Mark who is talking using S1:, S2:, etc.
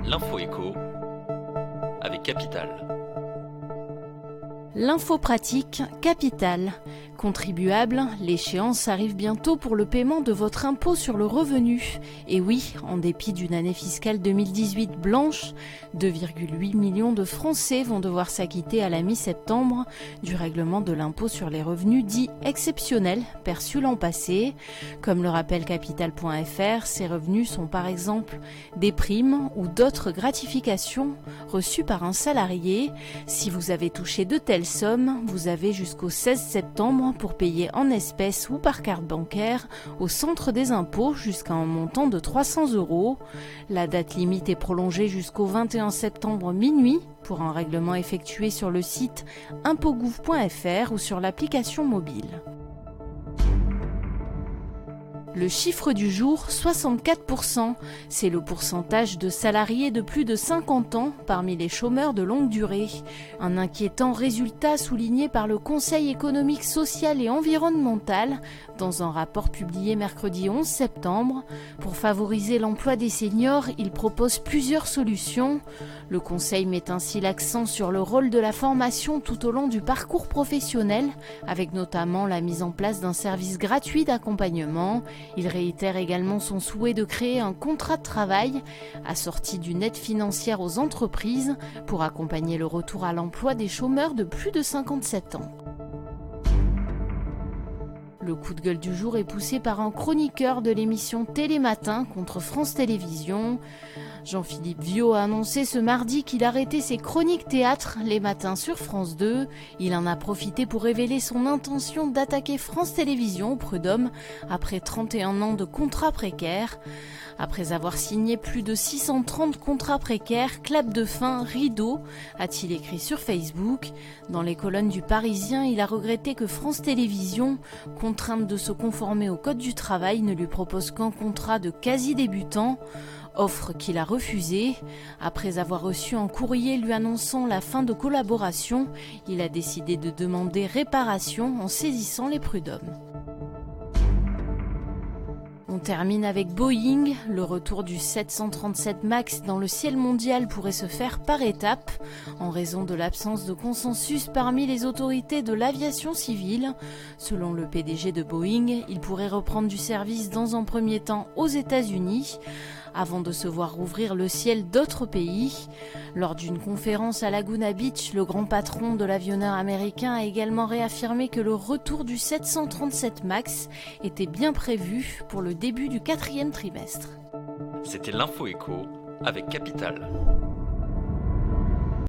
S1: L'info écho avec Capital.
S2: L'info pratique Capital. Contribuable, l'échéance arrive bientôt pour le paiement de votre impôt sur le revenu. Et oui, en dépit d'une année fiscale 2018 blanche, 2,8 millions de Français vont devoir s'acquitter à la mi-septembre du règlement de l'impôt sur les revenus dit exceptionnel perçu l'an passé. Comme le rappelle Capital.fr, ces revenus sont par exemple des primes ou d'autres gratifications reçues par un salarié. Si vous avez touché de telles sommes, vous avez jusqu'au 16 septembre pour payer en espèces ou par carte bancaire au centre des impôts jusqu'à un montant de 300 €. La date limite est prolongée jusqu'au 21 septembre minuit pour un règlement effectué sur le site impotgouv.fr ou sur l'application mobile. Le chiffre du jour, 64%. C'est le pourcentage de salariés de plus de 50 ans parmi les chômeurs de longue durée. Un inquiétant résultat souligné par le Conseil économique, social et environnemental dans un rapport publié mercredi 11 septembre. Pour favoriser l'emploi des seniors, il propose plusieurs solutions. Le Conseil met ainsi l'accent sur le rôle de la formation tout au long du parcours professionnel, avec notamment la mise en place d'un service gratuit d'accompagnement. Il réitère également son souhait de créer un contrat de travail assorti d'une aide financière aux entreprises pour accompagner le retour à l'emploi des chômeurs de plus de 57 ans. Le coup de gueule du jour est poussé par un chroniqueur de l'émission Télématin contre France Télévisions. Jean-Philippe Viau a annoncé ce mardi qu'il arrêtait ses chroniques théâtre les matins sur France 2. Il en a profité pour révéler son intention d'attaquer France Télévisions au prud'homme après 31 ans de contrats précaires. Après avoir signé plus de 630 contrats précaires, clap de fin, rideau, a-t-il écrit sur Facebook. Dans les colonnes du Parisien, il a regretté que France Télévisions, contrainte de se conformer au Code du travail, ne lui propose qu'un contrat de quasi-débutant. Offre qu'il a refusée. Après avoir reçu un courrier lui annonçant la fin de collaboration, il a décidé de demander réparation en saisissant les prud'hommes. On termine avec Boeing. Le retour du 737 MAX dans le ciel mondial pourrait se faire par étapes en raison de l'absence de consensus parmi les autorités de l'aviation civile. Selon le PDG de Boeing, il pourrait reprendre du service dans un premier temps aux États-Unis avant de se voir rouvrir le ciel d'autres pays. Lors d'une conférence à Laguna Beach, le grand patron de l'avionneur américain a également réaffirmé que le retour du 737 MAX était bien prévu pour le début du 4e trimestre.
S1: C'était l'info écho avec Capital.